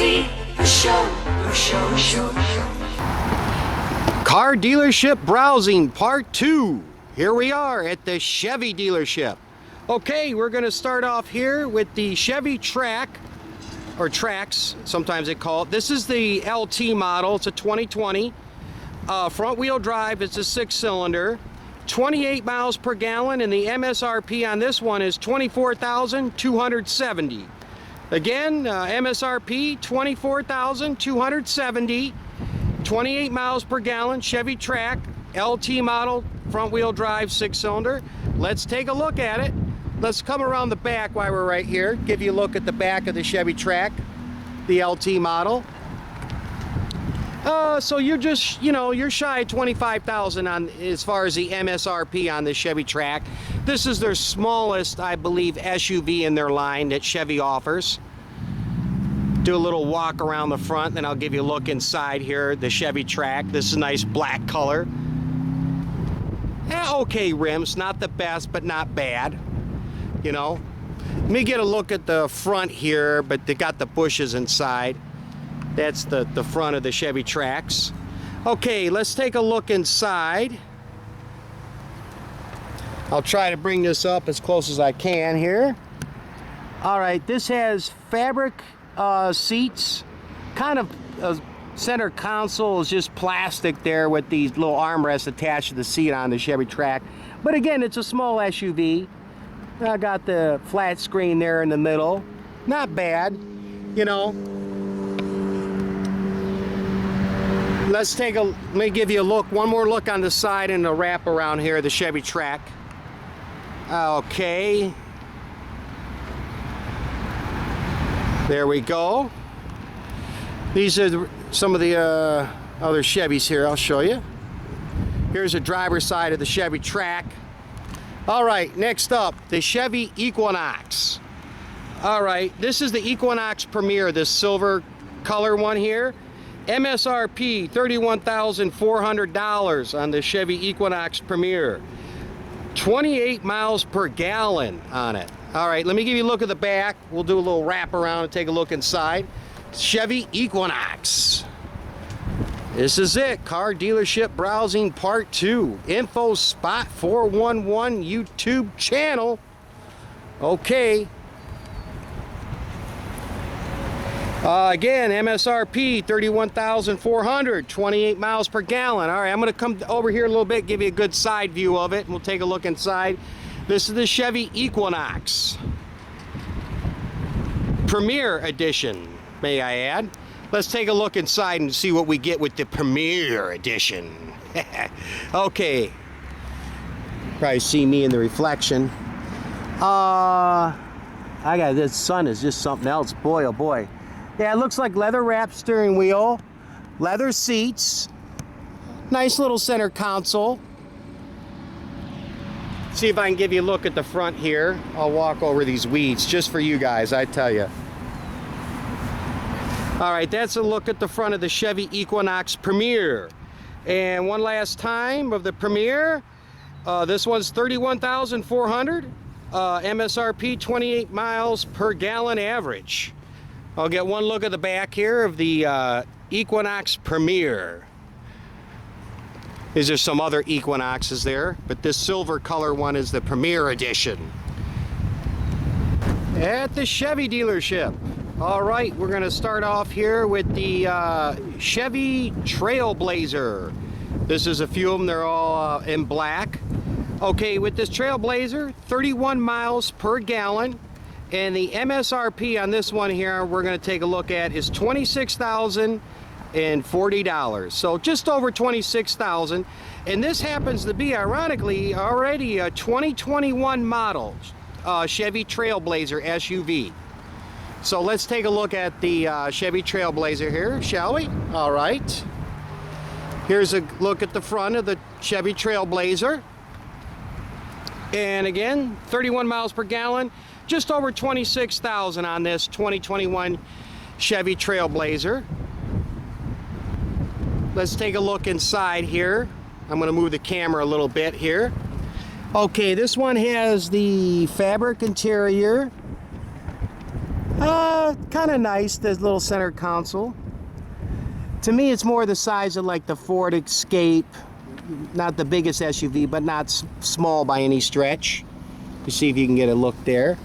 see a show. Car dealership browsing part 2. Here we are at the Chevy dealership. Okay, we're going to start off here with the Chevy Track, or Trax, sometimes they call it. This is the LT model. It's a 2020. Front wheel drive. It's a 6-cylinder. 28 miles per gallon, and the MSRP on this one is $24,270. Again, MSRP $24,270. 28 miles per gallon, Chevy Track, LT model, front wheel drive, 6-cylinder. Let's take a look at it. Let's come around the back while we're right here. Give you a look at the back of the Chevy Track, the LT model. So you're just, you're shy of $25,000 on as far as the MSRP on the Chevy Track. This is their smallest, I believe, SUV in their line that Chevy offers. Do a little walk around the front, then I'll give you a look inside here, the Chevy Track. This is a nice black color. Okay rims, not the best, but not bad. Let me get a look at the front here, but they got the bushes inside. That's the front of the Chevy Trax. Okay, let's take a look inside. I'll try to bring this up as close as I can here. All right, this has fabric seats. Kind of center console is just plastic there with these little armrests attached to the seat on the Chevy Track. But again, it's a small SUV. I got the flat screen there in the middle. Not bad, Let me give you a look, one more look on the side and a wrap around here, the Chevy Track. Okay. There we go. These are some of the other Chevys here. I'll show you. Here's the driver's side of the Chevy Track. All right, next up, the Chevy Equinox. All right, this is the Equinox Premiere, this silver color one here. MSRP $31,400 on the Chevy Equinox Premiere. 28 miles per gallon on it. All right, let me give you a look at the back. We'll do a little wrap around and take a look inside. Chevy Equinox. This is it. Car dealership browsing part 2. Infospot 411 YouTube channel. Okay. Again, MSRP $31,400, 28 miles per gallon. All right, I'm going to come over here a little bit, give you a good side view of it, and we'll take a look inside. This is the Chevy Equinox Premiere Edition, may I add. Let's take a look inside and see what we get with the Premiere Edition. Okay. Probably see me in the reflection. This sun is just something else. Boy, oh boy. Yeah, it looks like leather wrapped steering wheel, leather seats, nice little center console. See if I can give you a look at the front here. I'll walk over these weeds just for you guys, I tell you. All right, that's a look at the front of the Chevy Equinox Premiere. And one last time of the Premiere. This one's $31,400. MSRP 28 miles per gallon average. I'll get one look at the back here of the Equinox Premiere. There's some other Equinoxes there, but this silver color one is the Premiere Edition. At the Chevy dealership. All right, we're going to start off here with the Chevy Trailblazer. This is a few of them. They're all in black. Okay, with this Trailblazer, 31 miles per gallon. And the MSRP on this one here, we're going to take a look at, is $26,040. So just over $26,000. And this happens to be, ironically, already a 2021 model Chevy Trailblazer SUV. So let's take a look at the Chevy Trailblazer here, shall we? All right. Here's a look at the front of the Chevy Trailblazer. And again, 31 miles per gallon. Just over $26,000 on this 2021 Chevy Trailblazer. Let's take a look inside here. I'm going to move the camera a little bit here. Okay, this one has the fabric interior. Kind of nice, this little center console. To me, it's more the size of like the Ford Escape. Not the biggest SUV, but not small by any stretch. You see if you can get a look there.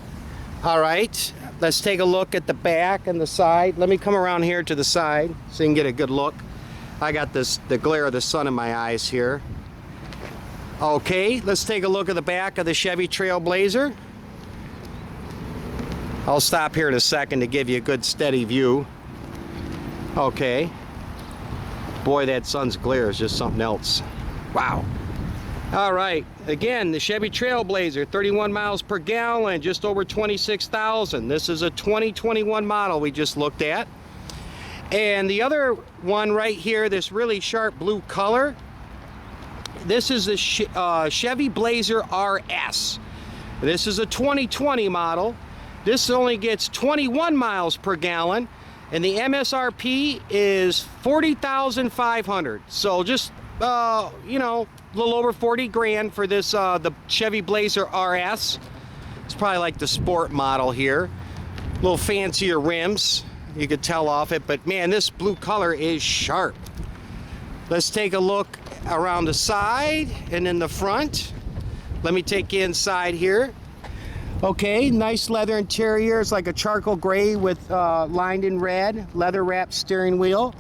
All right, let's take a look at the back and the side. Let me come around here to the side so you can get a good look. I got the glare of the sun in my eyes here. Okay, let's take a look at the back of the Chevy Trailblazer. I'll stop here in a second to give you a good steady view. Okay. Boy, that sun's glare is just something else. Wow. All right, again, the Chevy Trailblazer, 31 miles per gallon, just over 26,000. This is a 2021 model we just looked at. And the other one right here, this really sharp blue color, this is the Chevy Blazer Rs. This is a 2020 model. This only gets 21 miles per gallon, and the MSRP is $40,500. So just, you know, a little over 40 grand for this, the Chevy Blazer RS. It's probably like the sport model here. A little fancier rims, you could tell off it, but man, this blue color is sharp. Let's take a look around the side and in the front. Let me take you inside here. Okay, nice leather interior. It's like a charcoal gray with lined in red, leather wrapped steering wheel.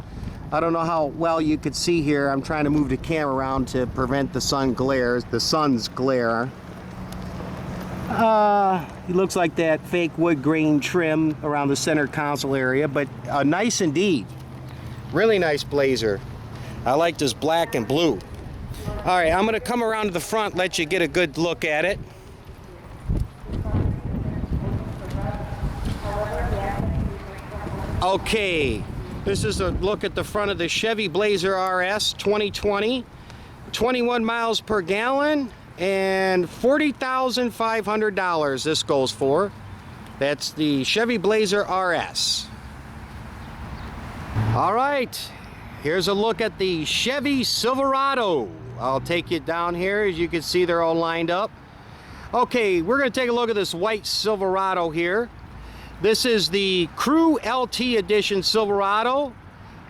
I don't know how well you could see here. I'm trying to move the camera around to prevent the sun's glare. It looks like that fake wood grain trim around the center console area, but nice indeed. Really nice Blazer. I like this black and blue. All right, I'm gonna come around to the front, let you get a good look at it. Okay, this is a look at the front of the Chevy Blazer RS 2020, 21 miles per gallon, and $40,500 this goes for. That's the Chevy Blazer RS. All right, here's a look at the Chevy Silverado. I'll take you down here. As you can see, they're all lined up. Okay, we're gonna take a look at this white Silverado here. This is the Crew LT Edition Silverado,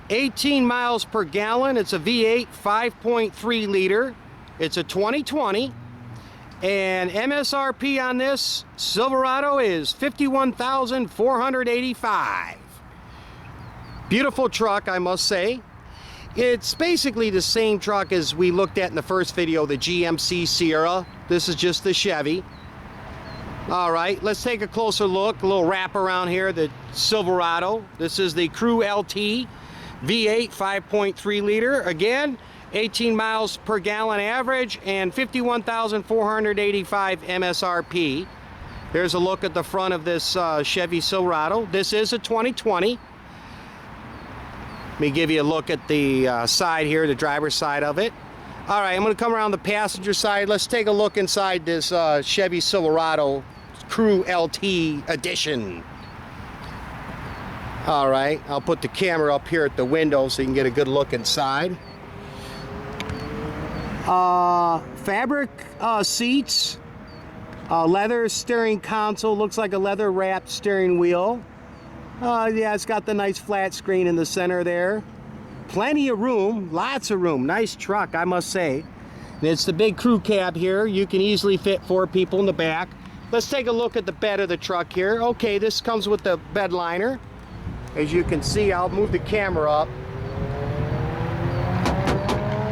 18 miles per gallon. It's a V8 5.3 liter. It's a 2020. And MSRP on this Silverado is $51,485. Beautiful truck, I must say. It's basically the same truck as we looked at in the first video, the GMC Sierra. This is just the Chevy. All right, let's take a closer look, a little wrap around here, the Silverado. This is the Crew LT V8 5.3 liter. Again, 18 miles per gallon average and $51,485 MSRP. Here's a look at the front of this Chevy Silverado. This is a 2020. Let me give you a look at the side here, the driver's side of it. All right, I'm gonna come around the passenger side. Let's take a look inside this Chevy Silverado Crew LT Edition. All right, I'll put the camera up here at the window so you can get a good look inside. Fabric seats, leather steering console, looks like a leather wrapped steering wheel. Yeah, it's got the nice flat screen in the center there. Plenty of room, lots of room. Nice truck, I must say. And it's the big crew cab here. You can easily fit 4 people in the back. Let's take a look at the bed of the truck here. Okay, this comes with the bed liner. As you can see, I'll move the camera up.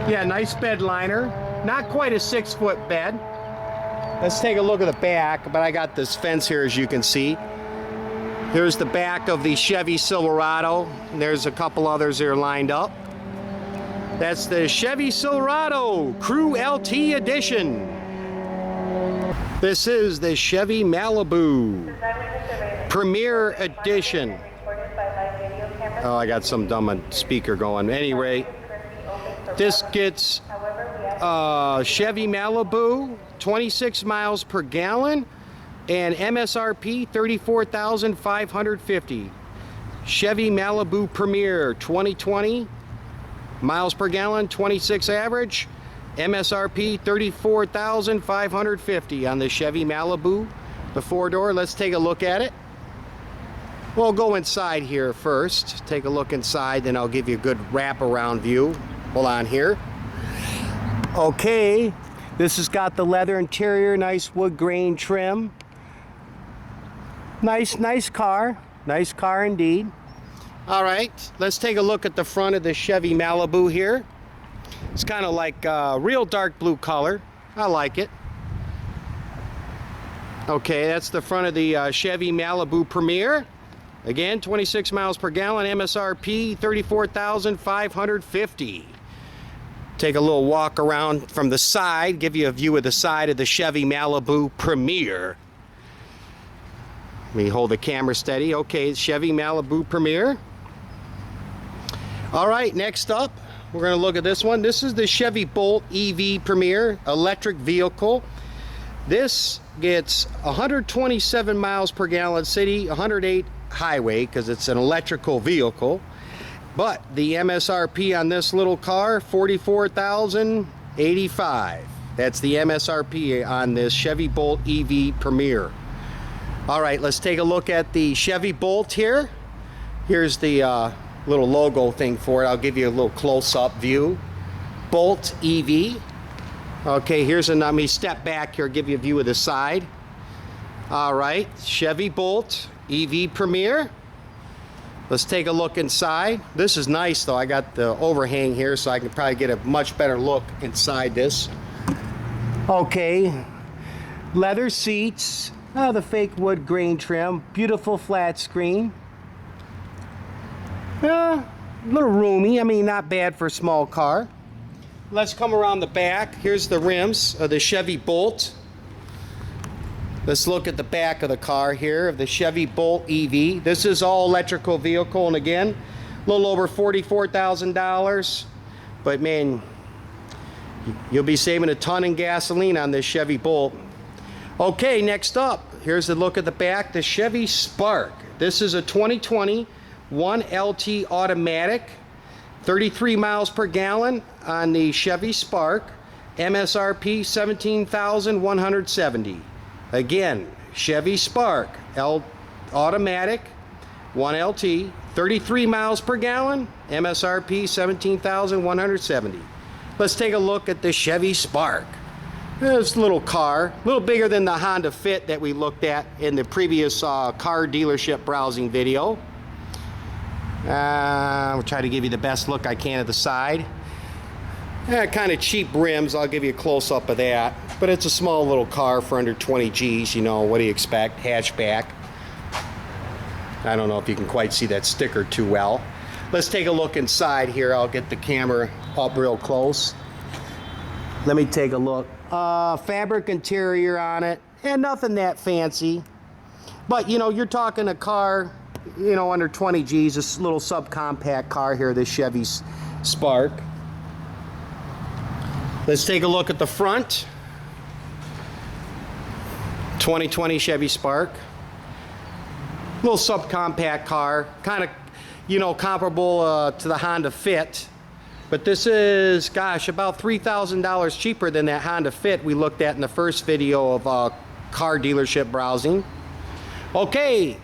Yeah, nice bed liner. Not quite a 6-foot bed. Let's take a look at the back, but I got this fence here, as you can see. Here's the back of the Chevy Silverado. There's a couple others that are lined up. That's the Chevy Silverado Crew LT Edition. This is the Chevy Malibu Premiere Edition. Oh, I got some dumb speaker going. Anyway, this gets Chevy Malibu, 26 miles per gallon, and MSRP $34,550. Chevy Malibu Premiere 2020, miles per gallon, 26 average, MSRP $34,550 on the Chevy Malibu, the 4-door. Let's take a look at it. We'll go inside here first. Take a look inside, then I'll give you a good wraparound view. Hold on here. Okay, this has got the leather interior, nice wood grain trim. Nice car. Nice car indeed. All right, let's take a look at the front of the Chevy Malibu here. It's kind of like a real dark blue color. I like it. Okay, that's the front of the Chevy Malibu Premiere. Again, 26 miles per gallon, MSRP $34,550. Take a little walk around from the side, give you a view of the side of the Chevy Malibu Premiere. Let me hold the camera steady. Okay, Chevy Malibu Premiere. All right, next up, we're going to look at this one. This is the Chevy Bolt EV Premiere electric vehicle. This gets 127 miles per gallon city, 108 highway because it's an electrical vehicle. But the MSRP on this little car, $44,085. That's the MSRP on this Chevy Bolt EV Premiere. All right, let's take a look at the Chevy Bolt here. Here's the little logo thing for it. I'll give you a little close-up view. Bolt EV. Okay, let me step back here, give you a view of the side. All right, Chevy Bolt EV Premiere. Let's take a look inside. This is nice though. I got the overhang here so I can probably get a much better look inside this. Okay, leather seats, the fake wood grain trim, beautiful flat screen. A little roomy, I mean not bad for a small car. Let's come around the back. Here's the rims of the Chevy Bolt. Let's look at the back of the car here of the Chevy Bolt EV. This is all electrical vehicle, and again, a little over $44,000. But man, you'll be saving a ton in gasoline on this Chevy Bolt. Okay, next up, here's the look at the back, the Chevy Spark. This is a 2020 1LT automatic, 33 miles per gallon on the Chevy Spark, MSRP $17,170. Again, Chevy Spark, automatic, 1LT, 33 miles per gallon, MSRP $17,170. Let's take a look at the Chevy Spark. This little car, a little bigger than the Honda Fit that we looked at in the previous car dealership browsing video. We'll try to give you the best look I can at the side. Kind of cheap rims, I'll give you a close-up of that. But it's a small little car for under 20 G's, you know, what do you expect? Hatchback. I don't know if you can quite see that sticker too well. Let's take a look inside here. I'll get the camera up real close. Let me take a look. Fabric interior on it, and nothing that fancy. But, you know, you're talking a car, you know, under 20 G's, this little subcompact car here, this Chevy Spark. Let's take a look at the front. 2020 Chevy Spark. Little subcompact car, kind of, you know, comparable to the Honda Fit. But this is, gosh, about $3,000 cheaper than that Honda Fit we looked at in the first video of car dealership browsing. Okay,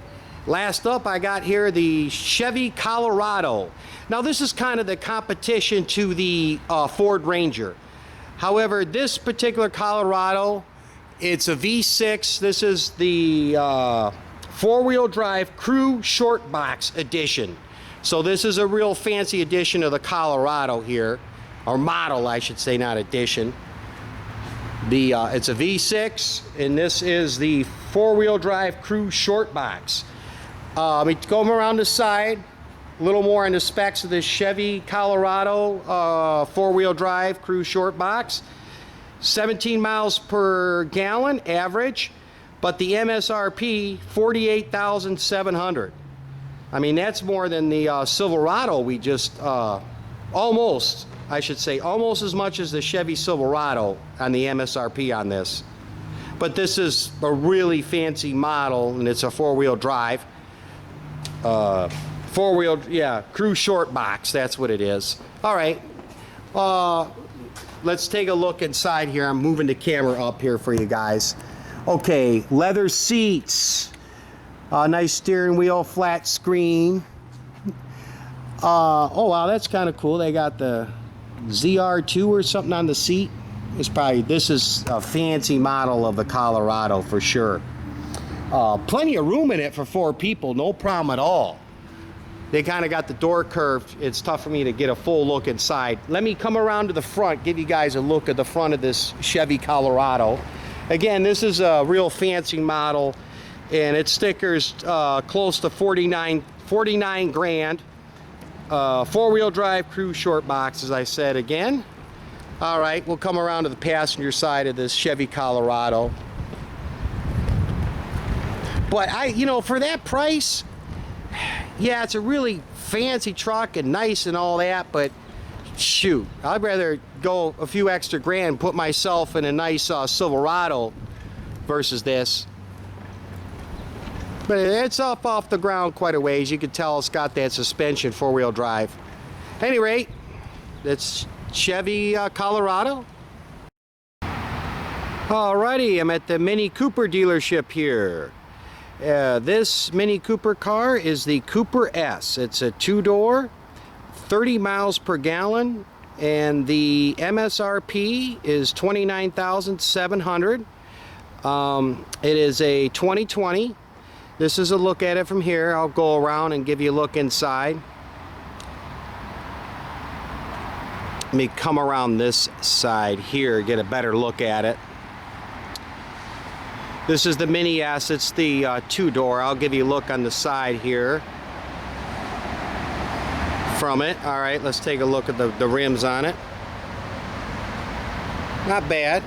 last up I got here the Chevy Colorado. Now this is kind of the competition to the Ford Ranger. However, this particular Colorado, it's a V6. This is the four-wheel drive crew short box edition. So this is a real fancy edition of the Colorado here, or model I should say, not edition. It's a V6, and this is the four-wheel drive crew short box. Let me go around the side. A little more on the specs of this Chevy Colorado four-wheel drive crew short box. 17 miles per gallon average, but the MSRP $48,700. I mean, that's more than the Silverado we just almost, I should say, almost as much as the Chevy Silverado on the MSRP on this. But this is a really fancy model, and it's a four-wheel drive. Crew short box, that's what it is. All right, let's take a look inside here. I'm moving the camera up here for you guys. Okay, leather seats. Nice steering wheel, flat screen. Oh wow, that's kind of cool. They got the ZR2 or something on the seat. This is a fancy model of the Colorado for sure. Plenty of room in it for 4 people, no problem at all. They kind of got the door curved. It's tough for me to get a full look inside. Let me come around to the front, give you guys a look at the front of this Chevy Colorado. Again, this is a real fancy model, and it stickers close to 49 grand. 4-wheel drive crew short box, as I said again. All right, we'll come around to the passenger side of this Chevy Colorado. But you know, for that price, yeah, it's a really fancy truck and nice and all that, but shoot, I'd rather go a few extra grand and put myself in a nice Silverado versus this. But it's up off the ground quite a ways. You can tell it's got that suspension 4-wheel drive. At any rate, it's Chevy Colorado. Alrighty, I'm at the Mini Cooper dealership here. This Mini Cooper car is the Cooper S. It's a 2-door, 30 miles per gallon, and the MSRP is $29,700. It is a 2020. This is a look at it from here. I'll go around and give you a look inside. Let me come around this side here, get a better look at it. This is the Mini S. It's the 2-door. I'll give you a look on the side here from it. All right, let's take a look at the rims on it. Not bad.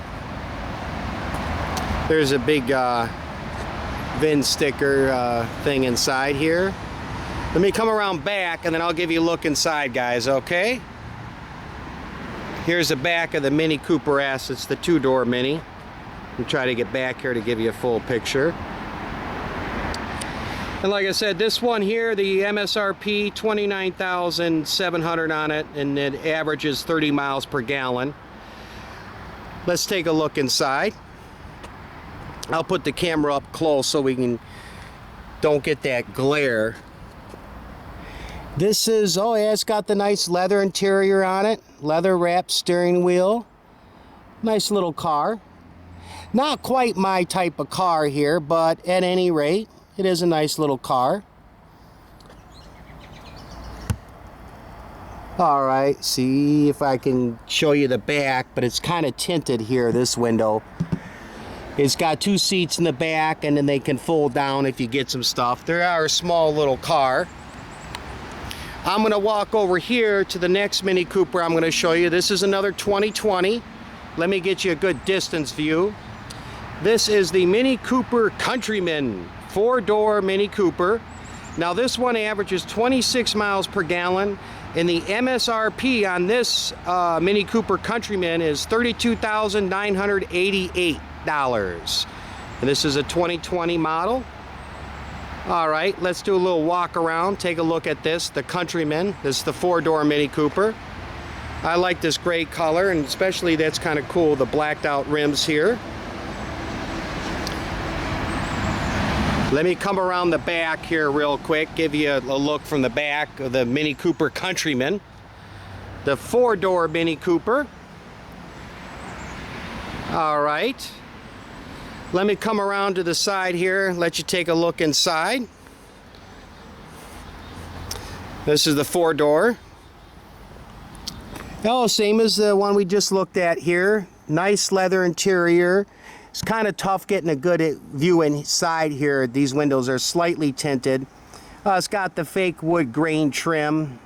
There's a big VIN sticker thing inside here. Let me come around back and then I'll give you a look inside, guys, okay? Here's the back of the Mini Cooper S. It's the 2-door Mini. We'll try to get back here to give you a full picture. And like I said, this one here, the MSRP, $29,700 on it, and it averages 30 miles per gallon. Let's take a look inside. I'll put the camera up close so we don't get that glare. This is, oh yeah, it's got the nice leather interior on it, leather wrapped steering wheel. Nice little car. Not quite my type of car here, but at any rate, it is a nice little car. All right, see if I can show you the back, but it's kind of tinted here, this window. It's got 2 seats in the back, and then they can fold down if you get some stuff. They are a small little car. I'm gonna walk over here to the next Mini Cooper I'm gonna show you. This is another 2020. Let me get you a good distance view. This is the Mini Cooper Countryman, 4-door Mini Cooper. Now this one averages 26 miles per gallon, and the MSRP on this Mini Cooper Countryman is $32,988. And this is a 2020 model. All right, let's do a little walk around, take a look at this, the Countryman. This is the 4-door Mini Cooper. I like this gray color, and especially that's kind of cool, the blacked out rims here. Let me come around the back here real quick, give you a look from the back of the Mini Cooper Countryman. The 4-door Mini Cooper. All right. Let me come around to the side here, let you take a look inside. This is the 4-door. Oh, same as the one we just looked at here. Nice leather interior. It's kind of tough getting a good view inside here. These windows are slightly tinted. It's got the fake wood grain trim,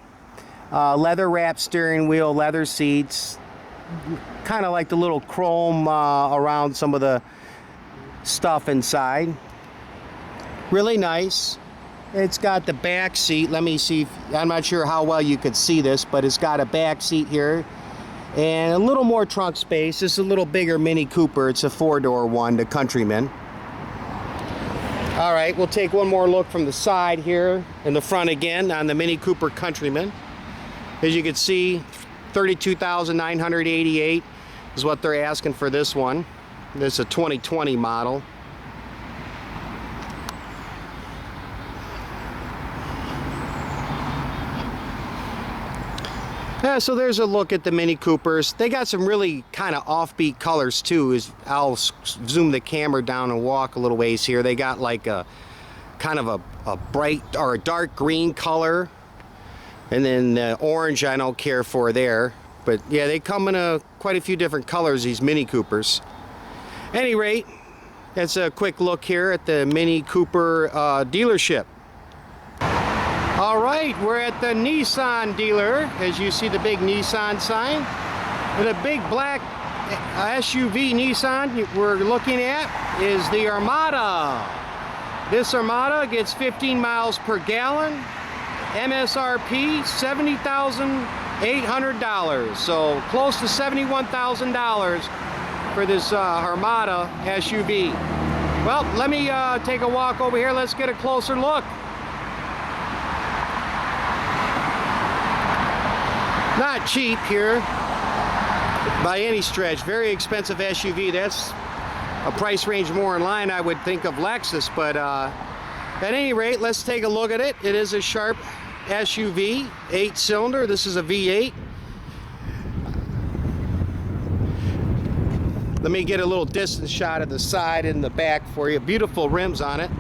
leather wrapped steering wheel, leather seats. Kind of like the little chrome around some of the stuff inside. Really nice. It's got the back seat. Let me see. I'm not sure how well you could see this, but it's got a back seat here. And a little more trunk space. This is a little bigger Mini Cooper. It's a 4-door one, the Countryman. All right, we'll take one more look from the side here, in the front again on the Mini Cooper Countryman. As you can see, $32,988 is what they're asking for this one. This is a 2020 model. So there's a look at the Mini Coopers. They got some really kind of offbeat colors too. I'll zoom the camera down and walk a little ways here. They got like a kind of a bright or a dark green color, and then the orange I don't care for there. But yeah, they come in quite a few different colors, these Mini Coopers. Any rate, that's a quick look here at the Mini Cooper dealership. All right, we're at the Nissan dealer. As you see the big Nissan sign. And a big black SUV Nissan we're looking at is the Armada. This Armada gets 15 miles per gallon. MSRP $70,800. So close to $71,000 for this Armada SUV. Well, let me take a walk over here. Let's get a closer look. Not cheap here by any stretch. Very expensive SUV. That's a price range more in line, I would think, of Lexus. But at any rate, let's take a look at it. It is a sharp SUV, 8-cylinder. This is a V8. Let me get a little distance shot of the side and the back for you. Beautiful rims on it.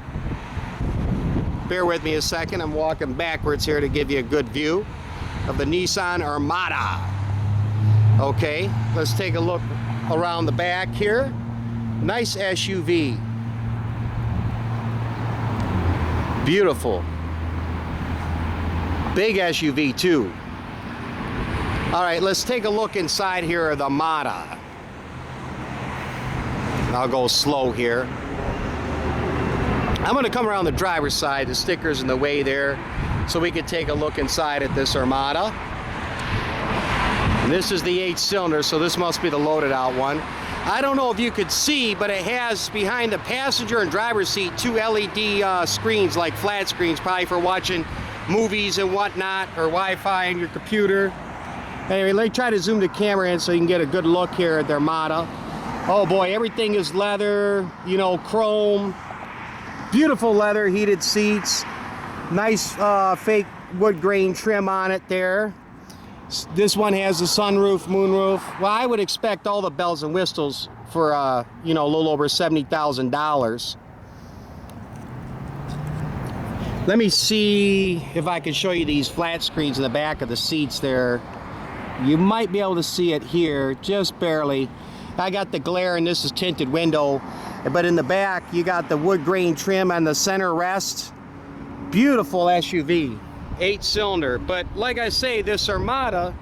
Bear with me a second. I'm walking backwards here to give you a good view of the Nissan Armada. Okay, let's take a look around the back here. Nice SUV. Beautiful. Big SUV too. All right, let's take a look inside here of the Armada. I'll go slow here. I'm going to come around the driver's side. The sticker's in the way there, so we can take a look inside at this Armada. And this is the 8-cylinder, so this must be the loaded out one. I don't know if you could see, but it has behind the passenger and driver's seat 2 LED screens, like flat screens, probably for watching movies and whatnot, or Wi-Fi in your computer. Anyway, let me try to zoom the camera in so you can get a good look here at the Armada. Oh boy, everything is leather, you know, chrome. Beautiful leather, heated seats. Nice fake wood grain trim on it there. This one has a sunroof, moonroof. Well, I would expect all the bells and whistles for, you know, a little over $70,000. Let me see if I can show you these flat screens in the back of the seats there. You might be able to see it here, just barely. I got the glare, and this is tinted window, but in the back you got the wood grain trim on the center rest. Beautiful SUV, 8-cylinder. But like I say, this Armada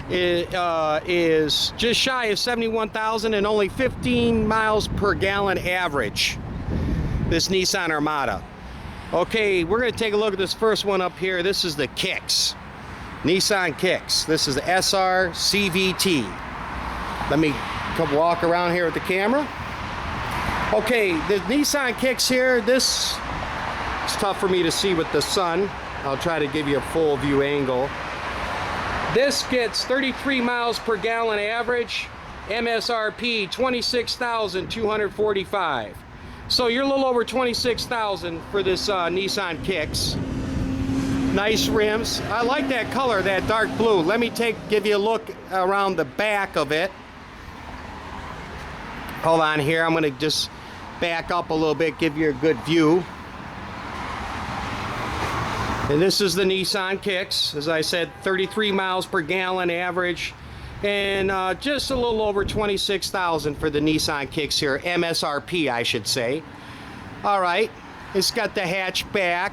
is just shy of 71,000 and only 15 miles per gallon average. This Nissan Armada. Okay, we're going to take a look at this first one up here. This is the Kicks, Nissan Kicks. This is the SR Cvt. Let me come walk around here with the camera. Okay, the Nissan Kicks here, this is tough for me to see with the sun. I'll try to give you a full view angle. This gets 33 miles per gallon average, MSRP $26,245. So you're a little over $26,000 for this Nissan Kicks. Nice rims. I like that color, that dark blue. Let me give you a look around the back of it. Hold on here, I'm going to just back up a little bit, give you a good view. And this is the Nissan Kicks. As I said, 33 miles per gallon average, and just a little over $26,000 for the Nissan Kicks here, MSRP I should say. All right, it's got the hatchback,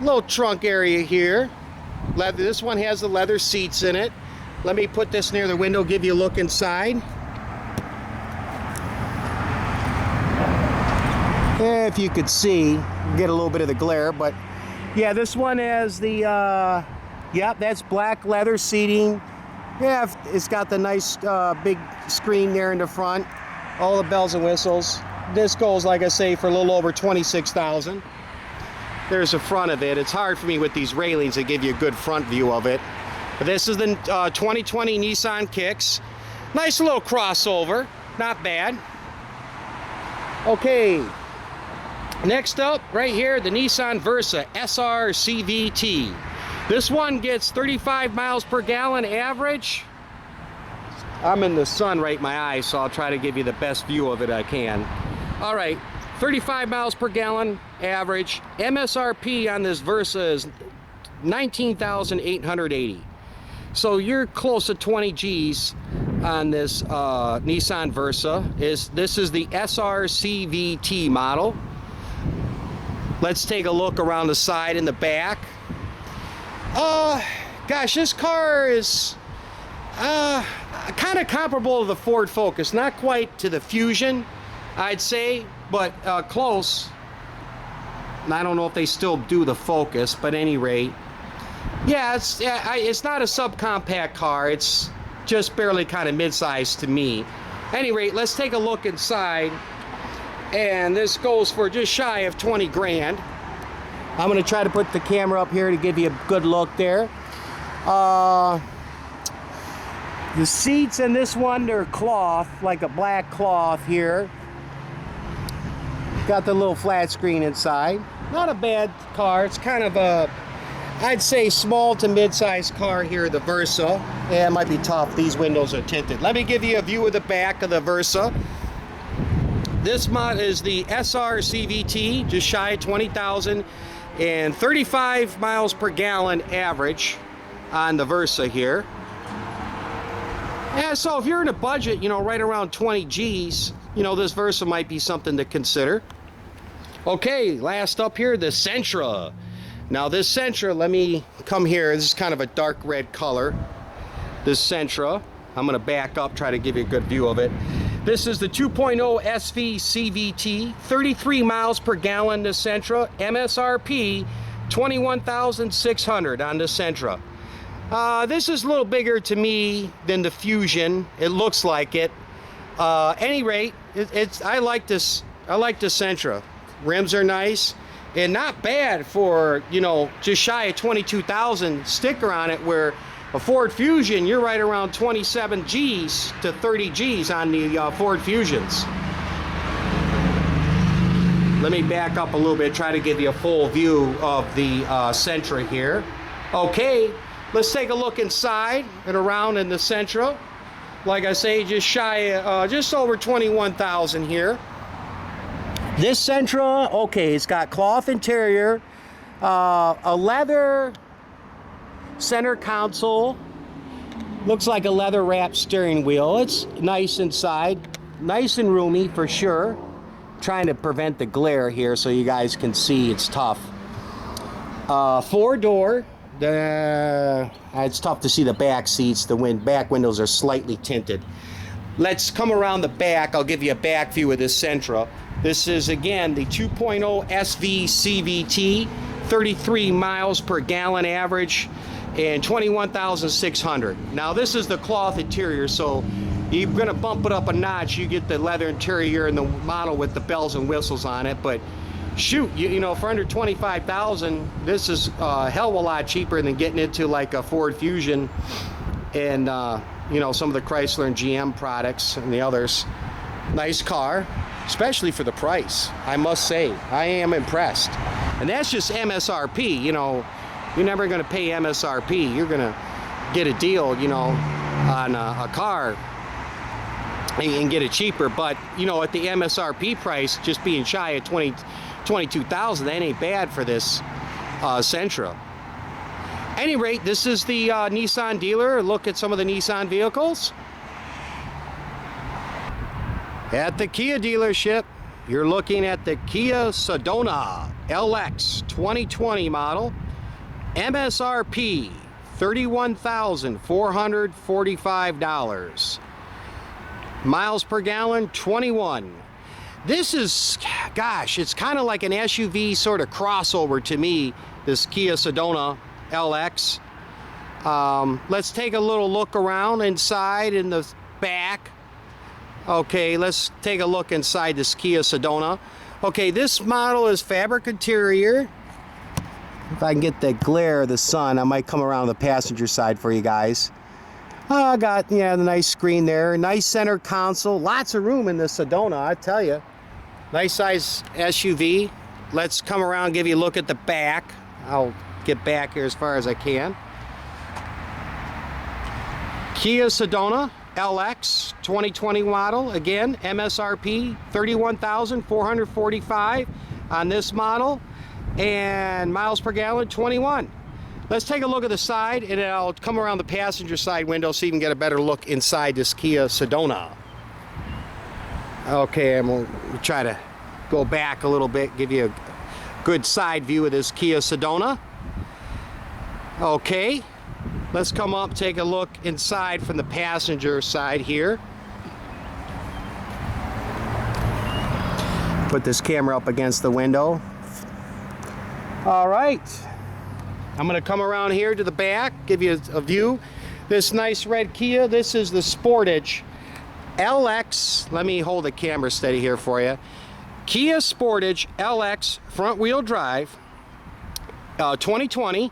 little trunk area here. Leather. This one has the leather seats in it. Let me put this near the window, give you a look inside. If you could see, get a little bit of the glare, but yeah, this one has the, yep, that's black leather seating. Yeah, it's got the nice big screen there in the front, all the bells and whistles. This goes, like I say, for a little over $26,000. There's the front of it. It's hard for me with these railings to give you a good front view of it. But this is the 2020 Nissan Kicks. Nice little crossover, not bad. Okay. Next up, right here, the Nissan Versa SR Cvt. This one gets 35 miles per gallon average. I'm in the sun right in my eyes, so I'll try to give you the best view of it I can. All right, 35 miles per gallon average. MSRP on this Versa is $19,880. So you're close to 20 G's on this Nissan Versa. This is the SR Cvt model. Let's take a look around the side and the back. Gosh, this car is kind of comparable to the Ford Focus. Not quite to the Fusion, I'd say, but close. I don't know if they still do the Focus, but at any rate, yeah, it's not a subcompact car. It's just barely kind of mid-sized to me. At any rate, let's take a look inside. And this goes for just shy of 20 grand. I'm going to try to put the camera up here to give you a good look there. The seats in this one, they're cloth, like a black cloth here. Got the little flat screen inside. Not a bad car. It's kind of a, I'd say, small to mid-sized car here, the Versa. Yeah, it might be tough. These windows are tinted. Let me give you a view of the back of the Versa. This mod is the SR Cvt, just shy of 20,000, and 35 miles per gallon average on the Versa here. Yeah, so if you're in a budget, you know, right around 20 G's, you know, this Versa might be something to consider. Okay, last up here, the Sentra. Now this Sentra, let me come here. This is kind of a dark red color. This Sentra, I'm going to back up, try to give you a good view of it. This is the 2.0 SV CVT, 33 miles per gallon, the Sentra. MSRP, $21,600 on the Sentra. This is a little bigger to me than the Fusion. It looks like it. Any rate, I like this. I like the Sentra. Rims are nice and not bad for, you know, just shy of 22,000 sticker on it, where a Ford Fusion, you're right around 27 G's to 30 G's on the Ford Fusions. Let me back up a little bit, try to give you a full view of the Sentra here. Okay, let's take a look inside and around in the Sentra. Like I say, just shy, just over 21,000 here. This Sentra, okay, it's got cloth interior, a leather center console, looks like a leather wrapped steering wheel. It's nice inside, nice and roomy for sure. Trying to prevent the glare here so you guys can see. It's tough. 4-door. It's tough to see the back seats. The back windows are slightly tinted. Let's come around the back. I'll give you a back view of this Sentra. This is, again, the 2.0 SV CVT, 33 miles per gallon average, and 21,600. Now, this is the cloth interior, so you're going to bump it up a notch. You get the leather interior and the model with the bells and whistles on it, but shoot, you know, for under 25,000, this is a hell of a lot cheaper than getting into like a Ford Fusion and you know, some of the Chrysler and GM products and the others. Nice car, especially for the price. I must say, I am impressed. And that's just MSRP. You know, you're never going to pay MSRP. You're going to get a deal, you know, on a car and get it cheaper. But, you know, at the MSRP price, just being shy of 22,000, that ain't bad for this Sentra. At any rate, this is the Nissan Dealer. Look at some of the Nissan vehicles. At the Kia dealership, you're looking at the Kia Sedona Lx 2020 model. MSRP, $31,445. Miles per gallon, 21. This is, gosh, it's kind of like an SUV sort of crossover to me, this Kia Sedona LX. Let's take a little look around inside in the back. Okay, let's take a look inside this Kia Sedona. Okay, this model is fabric interior. If I can get the glare of the sun, I might come around the passenger side for you guys. I got, yeah, the nice screen there. Nice center console. Lots of room in the Sedona, I tell you. Nice size SUV. Let's come around and give you a look at the back. I'll get back here as far as I can. Kia Sedona Lx 2020 model. Again, MSRP $31,445 on this model, and miles per gallon 21. Let's take a look at the side, and I'll come around the passenger side window so you can get a better look inside this Kia Sedona. Okay, I'm going to try to go back a little bit, give you a good side view of this Kia Sedona. Okay, let's come up, take a look inside from the passenger side here. Put this camera up against the window. All right, I'm going to come around here to the back, give you a view. This nice red Kia, this is the Sportage LX. Let me hold the camera steady here for you. Kia Sportage LX front wheel drive, 2020.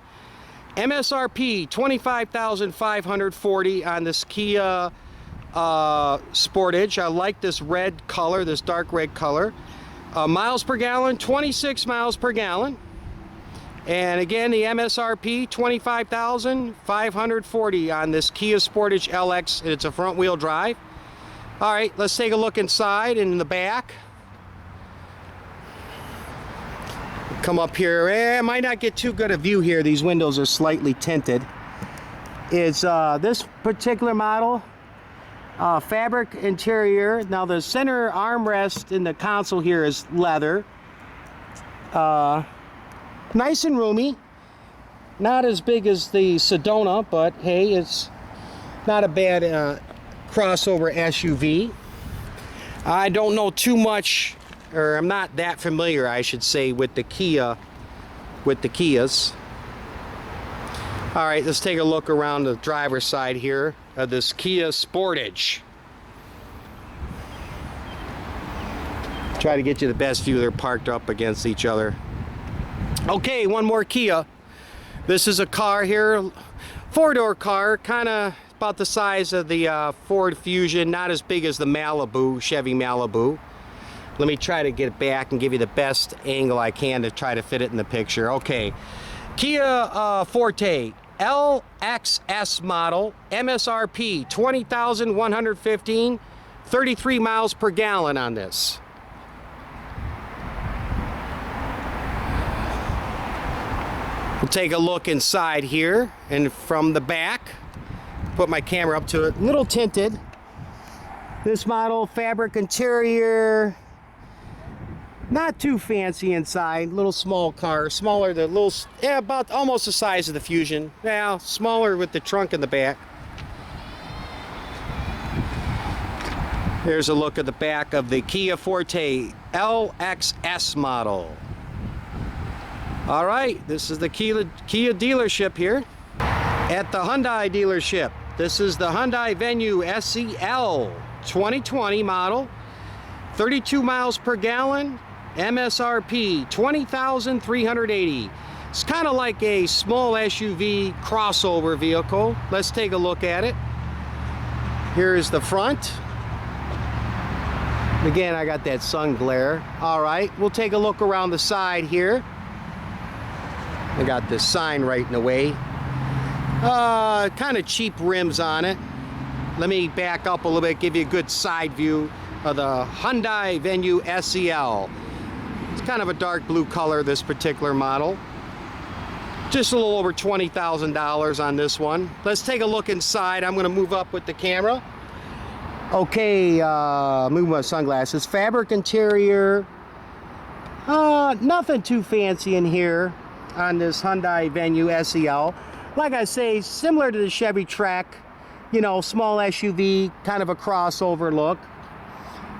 MSRP $25,540 on this Kia Sportage. I like this red color, this dark red color. Miles per gallon, 26 miles per gallon. And again, the MSRP $25,540 on this Kia Sportage LX. It's a front wheel drive. All right, let's take a look inside and in the back. Come up here. I might not get too good a view here. These windows are slightly tinted. It's this particular model, fabric interior. Now the center armrest in the console here is leather. Nice and roomy. Not as big as the Sedona, but hey, it's not a bad crossover SUV. I don't know too much, or I'm not that familiar, I should say, with the Kias. All right, let's take a look around the driver's side here of this Kia Sportage. Try to get you the best view. They're parked up against each other. Okay, one more Kia. This is a car here, four-door car, kind of about the size of the Ford Fusion, not as big as the Malibu, Chevy Malibu. Let me try to get it back and give you the best angle I can to try to fit it in the picture. Okay, Kia Forte Lx S Model, MSRP $20,115, 33 miles per gallon on this. We'll take a look inside here and from the back. Put my camera up to it. A little tinted. This model, fabric interior. Not too fancy inside. Little small car. Smaller than little, yeah, about almost the size of the Fusion. Yeah, smaller with the trunk in the back. Here's a look at the back of the Kia Forte Lx S model. All right, this is the Kia dealership here. At the Hyundai dealership, this is the Hyundai Venue Sel 2020 model, 32 miles per gallon, MSRP $20,380. It's kind of like a small SUV crossover vehicle. Let's take a look at it. Here's the front. Again, I got that sun glare. All right, we'll take a look around the side here. I got this sign right in the way. Kind of cheap rims on it. Let me back up a little bit, give you a good side view of the Hyundai Venue Sel. It's kind of a dark blue color, this particular model. Just a little over $20,000 on this one. Let's take a look inside. I'm going to move up with the camera. Okay, move my sunglasses. Fabric interior. Nothing too fancy in here on this Hyundai Venue Sel. Like I say, similar to the Chevy Track, you know, small SUV, kind of a crossover look.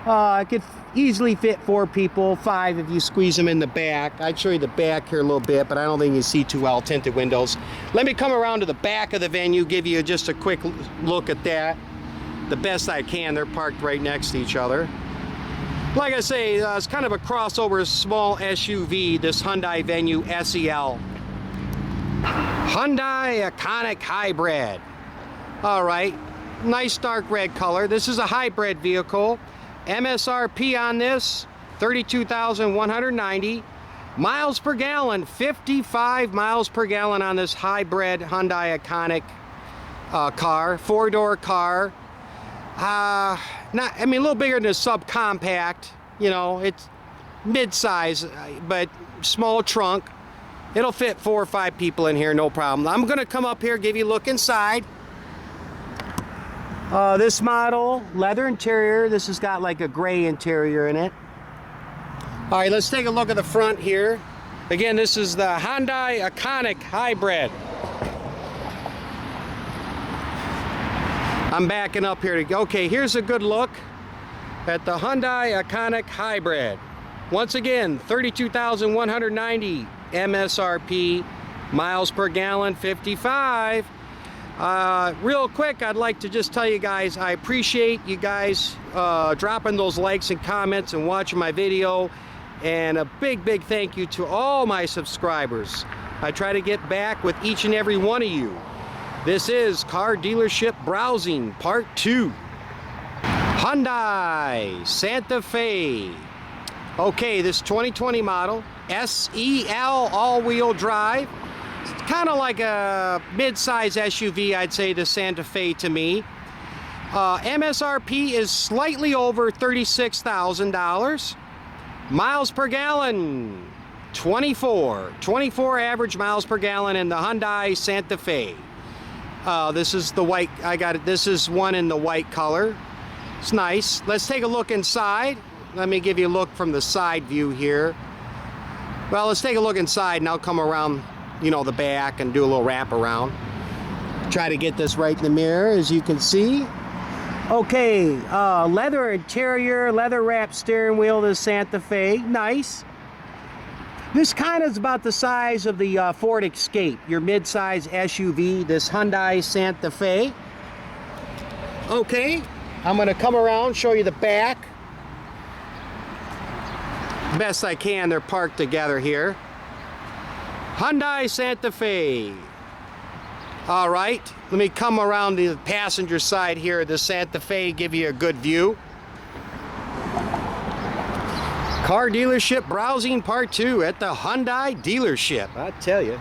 It could easily fit 4 people, 5 if you squeeze them in the back. I'd show you the back here a little bit, but I don't think you see too well tinted windows. Let me come around to the back of the Venue, give you just a quick look at that. The best I can. They're parked right next to each other. Like I say, it's kind of a crossover small SUV, this Hyundai Venue Sel. Hyundai Iconic Hybrid. All right, nice dark red color. This is a hybrid vehicle. MSRP on this, $32,190. Miles per gallon, 55 miles per gallon on this hybrid Hyundai Iconic car, four-door car. A little bigger than a subcompact. You know, it's mid-size, but small trunk. It'll fit 4 or 5 people in here, no problem. I'm gonna come up here, give you a look inside. This model, leather interior. This has got like a gray interior in it. All right, let's take a look at the front here. Again, this is the Hyundai Iconic Hybrid. I'm backing up here to go. Okay, here's a good look at the Hyundai Iconic Hybrid. Once again, 32,190 MSRP, miles per gallon, 55. Real quick, I'd like to just tell you guys, I appreciate you guys dropping those likes and comments and watching my video. And a big thank you to all my subscribers. I try to get back with each and every one of you. This is Car Dealership Browsing Part 2. Hyundai Santa Fe. Okay, this 2020 model, SEL all-wheel drive. It's kind of like a mid-size SUV, I'd say, the Santa Fe to me. MSRP is slightly over $36,000. Miles per gallon, 24 average miles per gallon in the Hyundai Santa Fe. This is the white, I got it, this is one in the white color. It's nice. Let's take a look inside. Let me give you a look from the side view here. Well, let's take a look inside and I'll come around, you know, the back and do a little wrap around. Try to get this right in the mirror, as you can see. Okay, leather interior, leather wrapped steering wheel, the Santa Fe, nice. This kind of is about the size of the Ford Escape, your mid-size SUV, this Hyundai Santa Fe. Okay, I'm gonna come around, show you the back. Best I can, they're parked together here. Hyundai Santa Fe. All right, let me come around the passenger side here of the Santa Fe, give you a good view. Car Dealership Browsing Part 2 at the Hyundai dealership. I tell you,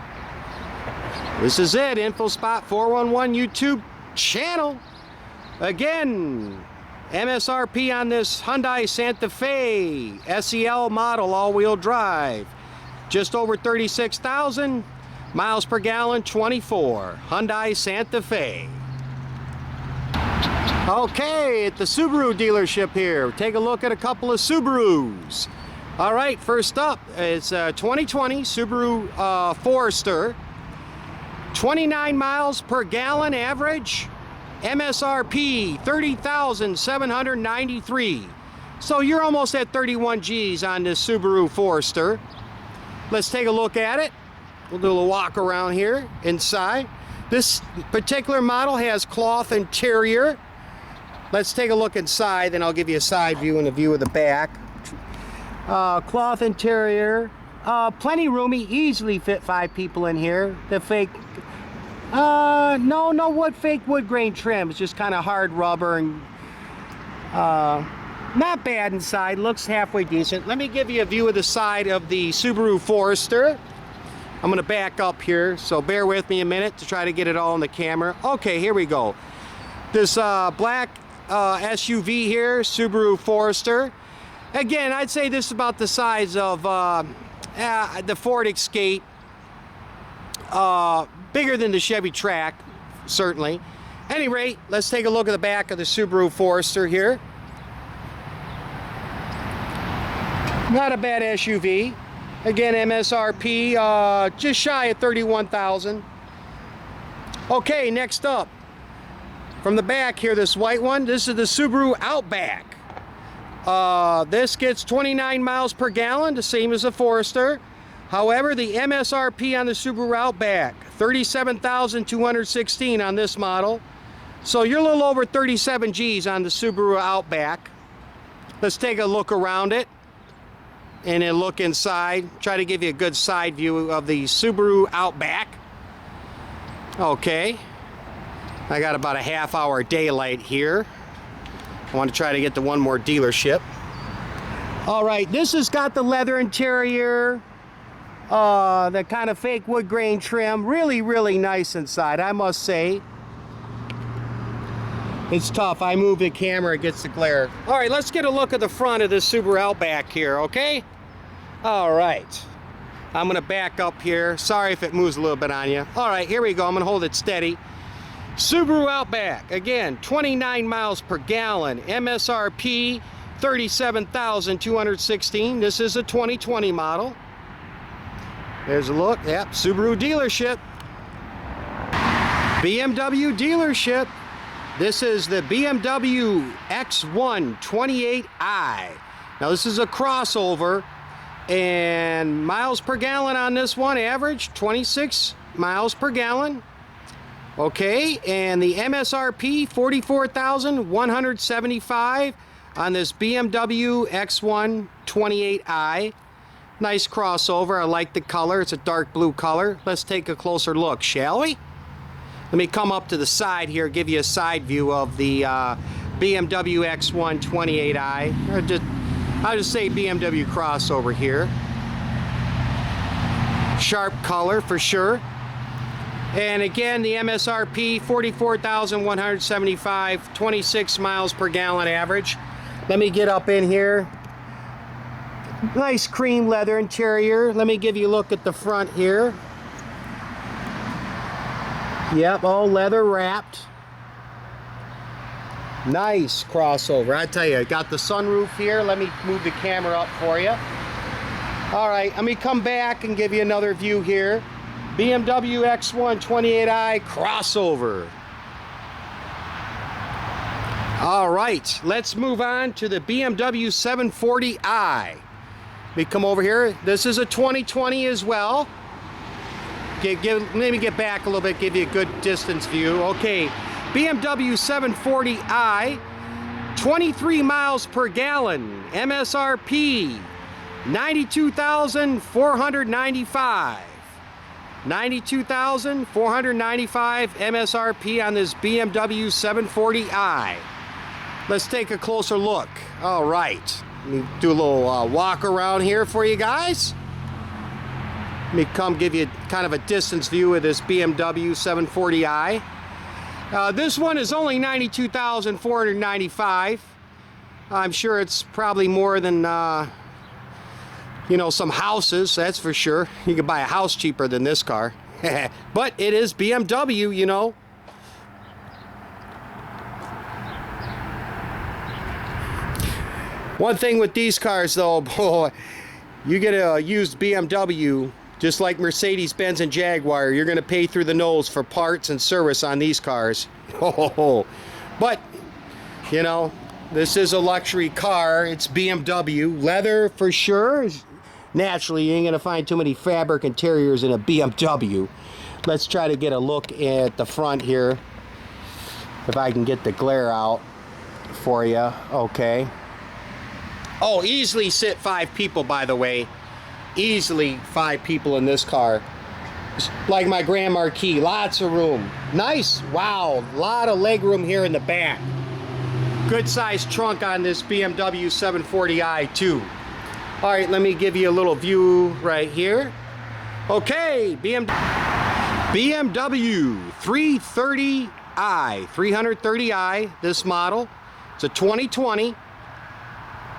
this is it, InfoSpot 411 YouTube channel. Again, MSRP on this Hyundai Santa Fe SEL model all-wheel drive, just over 36,000. Miles per gallon, 24. Hyundai Santa Fe. Okay, at the Subaru dealership here. Take a look at a couple of Subarus. All right, first up, it's a 2020 Subaru Forester. 29 miles per gallon average. MSRP, 30,793. So you're almost at 31 G's on this Subaru Forester. Let's take a look at it. We'll do a little walk around here inside. This particular model has cloth interior. Let's take a look inside, then I'll give you a side view and a view of the back. Cloth interior, plenty roomy, easily fit 5 people in here. The fake, no fake wood grain trim. It's just kind of hard rubber and not bad inside. Looks halfway decent. Let me give you a view of the side of the Subaru Forester. I'm going to back up here, so bear with me a minute to try to get it all on the camera. Okay, here we go. This black SUV here, Subaru Forester. Again, I'd say this is about the size of the Ford Escape. Bigger than the Chevy Track, certainly. At any rate, let's take a look at the back of the Subaru Forester here. Not a bad SUV. Again, MSRP just shy of 31,000. Okay, next up, from the back here, this white one, this is the Subaru Outback. This gets 29 miles per gallon, the same as the Forester. However, the MSRP on the Subaru Outback, 37,216 on this model. So you're a little over 37 G's on the Subaru Outback. Let's take a look around it and then look inside. Try to give you a good side view of the Subaru Outback. Okay, I got about a half-hour daylight here. I want to try to get to one more dealership. All right, this has got the leather interior. The kind of fake wood grain trim. Really, really nice inside, I must say. It's tough. I move the camera, it gets the glare. All right, let's get a look at the front of this Subaru Outback here, okay? All right. I'm gonna back up here. Sorry if it moves a little bit on you. All right, here we go. I'm gonna hold it steady. Subaru Outback, again, 29 miles per gallon. MSRP, $37,216. This is a 2020 model. There's a look. Yep, Subaru dealership. BMW dealership. This is the Bmw X1 28i. Now this is a crossover, and miles per gallon on this one, average 26 miles per gallon. Okay, and the MSRP $44,175 on this Bmw X1 28i. Nice crossover. I like the color. It's a dark blue color. Let's take a closer look, shall we? Let me come up to the side here, give you a side view of the Bmw X1 28i. I'll just say BMW crossover here. Sharp color for sure. And again, the MSRP $44,175, 26 miles per gallon average. Let me get up in here. Nice cream leather interior. Let me give you a look at the front here. Yep, all leather wrapped. Nice crossover. I tell you, I got the sunroof here. Let me move the camera up for you. All right, let me come back and give you another view here. BMW X1 28i crossover. All right, let's move on to the BMW 740i. Let me come over here. This is a 2020 as well. Let me get back a little bit, give you a good distance view. Okay, BMW 740i, 23 miles per gallon, MSRP, $92,495. $92,495 MSRP on this BMW 740i. Let's take a closer look. All right, let me do a little walk around here for you guys. Let me come give you kind of a distance view of this BMW 740i. This one is only $92,495. I'm sure it's probably more than, you know, some houses, that's for sure. You can buy a house cheaper than this car. But it is BMW, you know. One thing with these cars though, boy, you get a used BMW, just like Mercedes-Benz and Jaguar, you're going to pay through the nose for parts and service on these cars. But, you know, this is a luxury car. It's BMW. Leather for sure. Naturally, you ain't going to find too many fabric interiors in a BMW. Let's try to get a look at the front here. If I can get the glare out for you. Okay. Oh, easily sit 5 people, by the way. Easily 5 people in this car. Like my Grand Marquis, lots of room. Nice, wow, a lot of leg room here in the back. Good sized trunk on this BMW 740i too. All right, let me give you a little view right here. Okay, BMW 330i, this model. It's a 2020.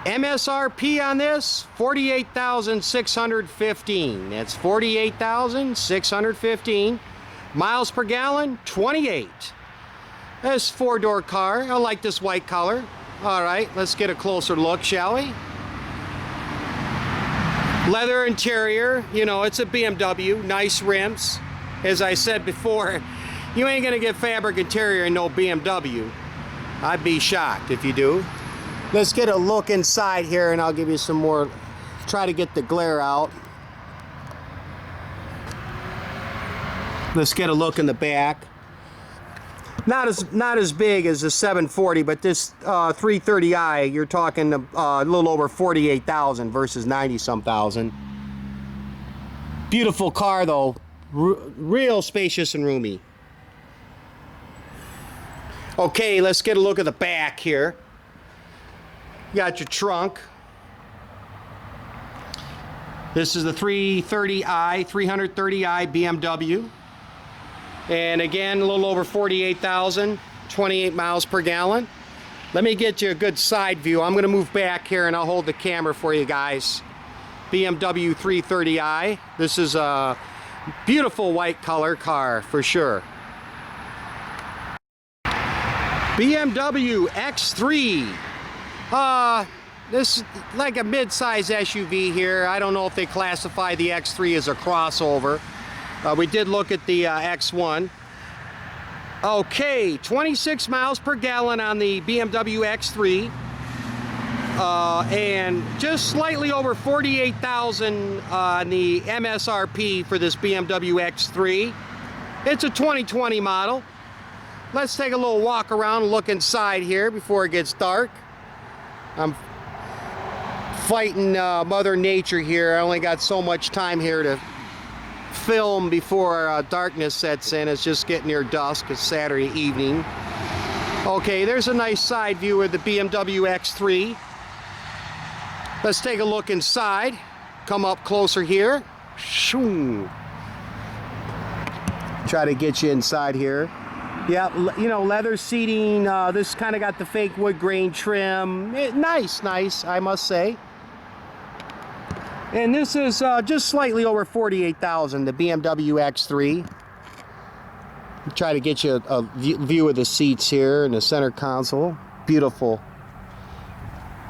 MSRP on this, $48,615. That's $48,615. Miles per gallon, 28. This 4-door car. I like this white color. All right, let's get a closer look, shall we? Leather interior, you know, it's a BMW. Nice rims. As I said before, you ain't gonna get fabric interior in no BMW. I'd be shocked if you do. Let's get a look inside here and I'll give you some more, try to get the glare out. Let's get a look in the back. Not as big as the 740, but this 330i, you're talking a little over 48,000 versus 90-some thousand. Beautiful car though, real spacious and roomy. Okay, let's get a look at the back here. You got your trunk. This is the 330i BMW. And again, a little over 48,000, 28 miles per gallon. Let me get you a good side view. I'm gonna move back here and I'll hold the camera for you guys. BMW 330i. This is a beautiful white color car for sure. Bmw X3. This is like a mid-size SUV here. I don't know if they classify the X3 as a crossover. We did look at the X1. Okay, 26 miles per gallon on the BMW X3. And just slightly over 48,000 on the MSRP for this BMW X3. It's a 2020 model. Let's take a little walk around and look inside here before it gets dark. I'm fighting Mother Nature here. I only got so much time here to film before darkness sets in. It's just getting near dusk. It's Saturday evening. Okay, there's a nice side view of the BMW X3. Let's take a look inside. Come up closer here. Shoo. Try to get you inside here. Yeah, you know, leather seating. This kind of got the fake wood grain trim. Nice, I must say. And this is just slightly over 48,000, the BMW X3. Try to get you a view of the seats here and the center console. Beautiful.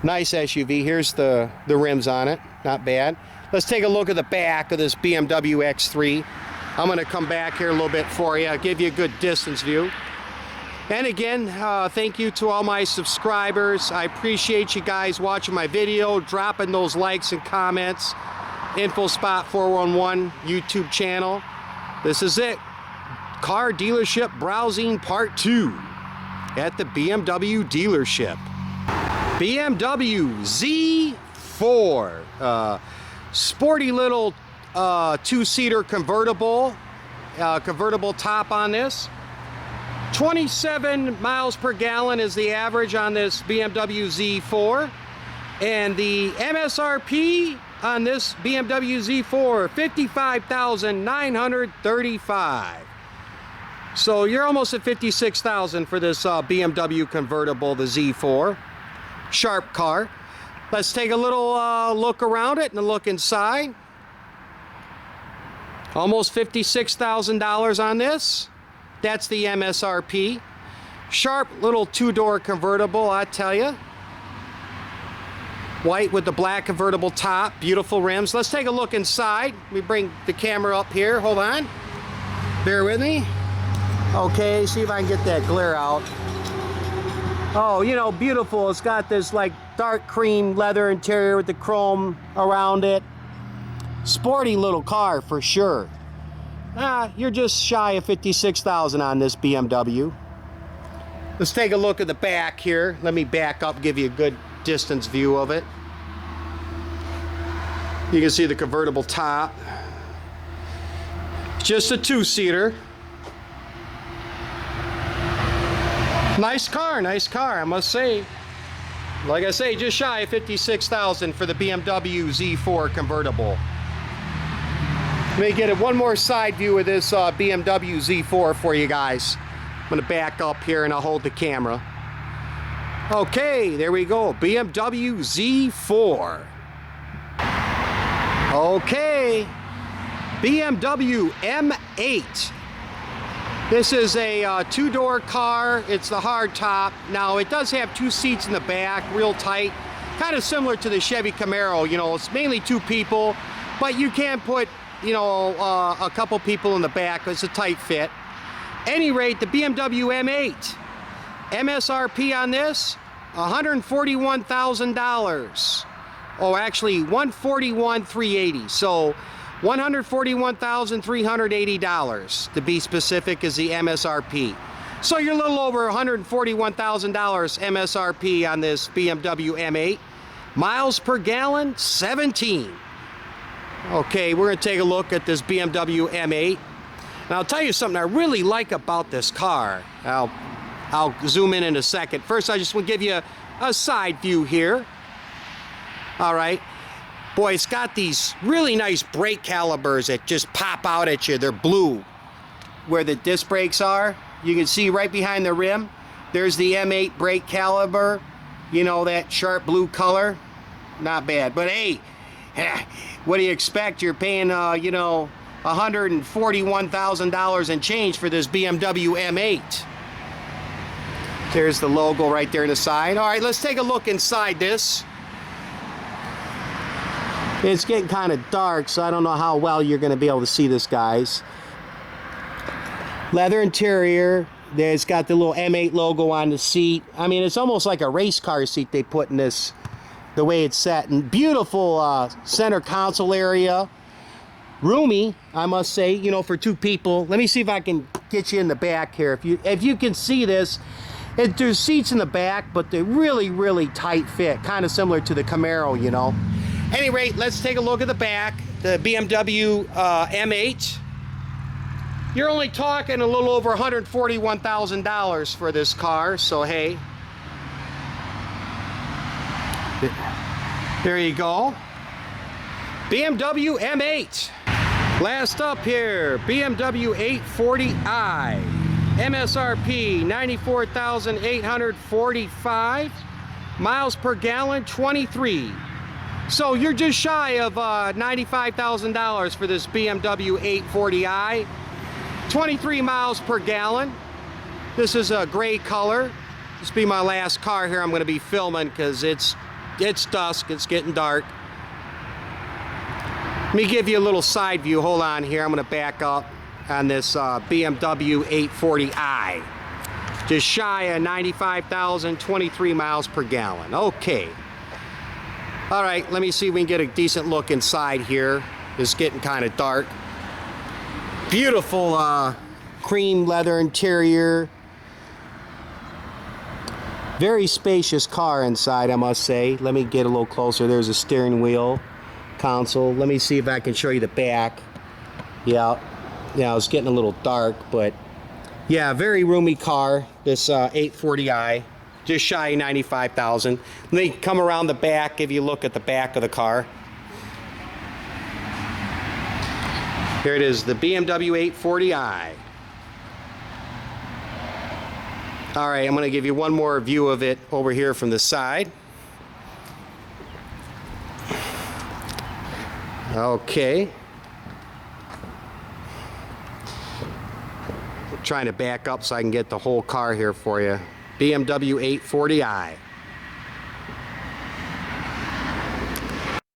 Nice SUV. Here's the rims on it. Not bad. Let's take a look at the back of this BMW X3. I'm going to come back here a little bit for you. I'll give you a good distance view. And again, thank you to all my subscribers. I appreciate you guys watching my video, dropping those likes and comments. InfoSpot 411 YouTube channel. This is it. Car dealership browsing part 2 at the BMW dealership. BMW Z4. Sporty little two-seater convertible. Convertible top on this. 27 miles per gallon is the average on this BMW Z4. And the MSRP on this BMW Z4, $55,935. So you're almost at $56,000 for this BMW convertible, the Z4. Sharp car. Let's take a little look around it and a look inside. Almost $56,000 on this. That's the MSRP. Sharp little two-door convertible, I tell you. White with the black convertible top. Beautiful rims. Let's take a look inside. Let me bring the camera up here. Hold on. Bear with me. Okay, see if I can get that glare out. Oh, you know, beautiful. It's got this like dark cream leather interior with the chrome around it. Sporty little car for sure. You're just shy of $56,000 on this BMW. Let's take a look at the back here. Let me back up, give you a good distance view of it. You can see the convertible top. Just a two-seater. Nice car, I must say. Like I say, just shy of $56,000 for the BMW Z4 convertible. Let me get one more side view of this BMW Z4 for you guys. I'm going to back up here and I'll hold the camera. Okay, there we go. BMW Z4. Okay. BMW M8. This is a two-door car. It's the hard top. Now, it does have two seats in the back, real tight. Kind of similar to the Chevy Camaro. You know, it's mainly two people, but you can put, you know, a couple people in the back. It's a tight fit. Any rate, the BMW M8. MSRP on this, $141,000. Oh, actually, $141,380. So, $141,380 to be specific is the MSRP. So you're a little over $141,000 MSRP on this BMW M8. Miles per gallon, 17. Okay, we're going to take a look at this BMW M8. And I'll tell you something I really like about this car. I'll zoom in a second. First, I just want to give you a side view here. All right. Boy, it's got these really nice brake calipers that just pop out at you. They're blue where the disc brakes are. You can see right behind the rim, there's the M8 brake caliper. You know, that sharp blue color. Not bad. But hey, what do you expect? You're paying, you know, $141,000 and change for this BMW M8. There's the logo right there in the side. All right, let's take a look inside this. It's getting kind of dark, so I don't know how well you're going to be able to see this, guys. Leather interior. It's got the little M8 logo on the seat. I mean, it's almost like a race car seat they put in this, the way it's set. And beautiful center console area. Roomy, I must say, you know, for two people. Let me see if I can get you in the back here. If you can see this, there's seats in the back, but they're really, really tight fit. Kind of similar to the Camaro, you know. Any rate, let's take a look at the back. The BMW M8. You're only talking a little over $141,000 for this car, so hey. There you go. BMW M8. Last up here, BMW 840i. MSRP $94,845. Miles per gallon 23. So you're just shy of $95,000 for this BMW 840i. 23 miles per gallon. This is a gray color. This will be my last car here I'm going to be filming because it's dusk, it's getting dark. Let me give you a little side view. Hold on here. I'm going to back up on this BMW 840i. Just shy of 95,000, 23 miles per gallon. Okay. All right, let me see if we can get a decent look inside here. It's getting kind of dark. Beautiful cream leather interior. Very spacious car inside, I must say. Let me get a little closer. There's a steering wheel console. Let me see if I can show you the back. Yeah, it's getting a little dark, but yeah, very roomy car, this 840i. Just shy of 95,000. Let me come around the back, give you a look at the back of the car. Here it is, the BMW 840i. All right, I'm going to give you one more view of it over here from the side. Okay. I'm trying to back up so I can get the whole car here for you. BMW 840i.